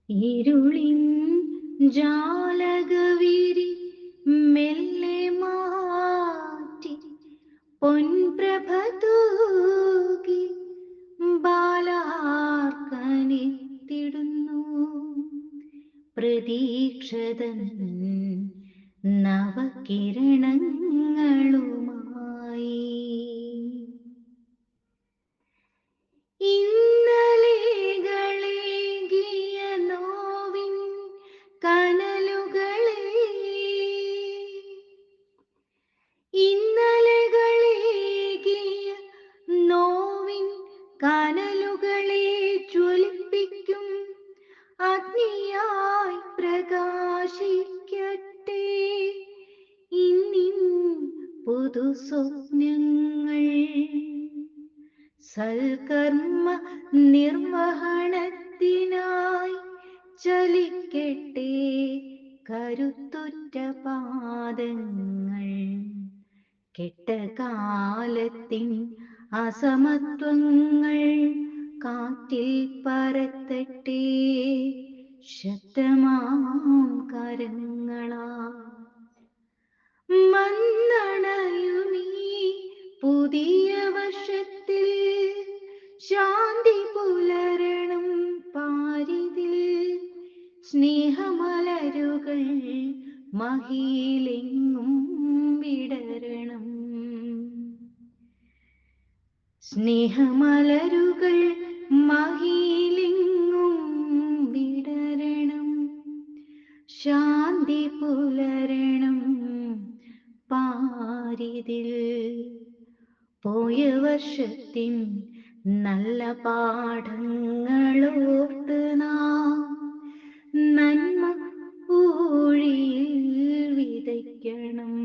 ഇരുളിൻ ജാലകവിരി മെല്ലെ മാറ്റി പൊൻപ്രഭ തൂകി ബാലാർക്കനെത്തിടുന്നു പ്രതീക്ഷതൻ നവകിരണങ്ങളുമായി. ഇന്നലെകളേകിയ നോവിൻ കനലുകളെ, ഇന്നലെകളേകിയ നോവിൻ കനലുകളെ ജ്വലിപ്പിക്കും അഗ്നിയായി പ്രകാശിക്കട്ടെ ഇന്നിൻ പുതുസ്വപ്നങ്ങൾ. സൽക്കർമ്മ നിർവഹണത്തിനായി ചലിക്കട്ടെ കരുത്തുറ്റ പാദങ്ങൾ. കെട്ടകാലത്തിൻ അസമത്വങ്ങൾ കാറ്റിൽ പറത്തട്ടെ ശക്തമാം കരങ്ങളാ. മന്നണയുമീ പുതിയ വർഷത്തിൽ ശാന്തി പുലരണം പാരിതിൽ. സ്നേഹമലരുകൾ മഹിയിലെങ്ങും വിടരണം. സ്നേഹമലരുകൾ മഹിയിലെങ്ങും വിടരണം. ശാന്തി പുലരണം പാരിതിൽ. പോയ വർഷത്തിൻ നല്ല പാഠങ്ങളോർത്ത് നാം നന്മ ഊഴിയിൽ വിതയ്ക്കണം.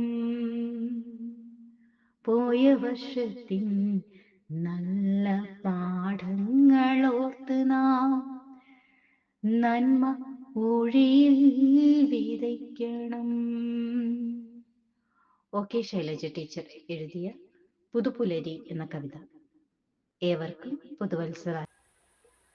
പോയ വർഷത്തിൻ നല്ല പാഠങ്ങളോർത്ത് നാം നന്മ ഊഴിയിൽ വിതയ്ക്കണം. ഓക്കെ ശൈലജ ടീച്ചർ എഴുതിയ പുതുപുലരി എന്ന കവിത. ഏവർക്കും പുതുവത്സര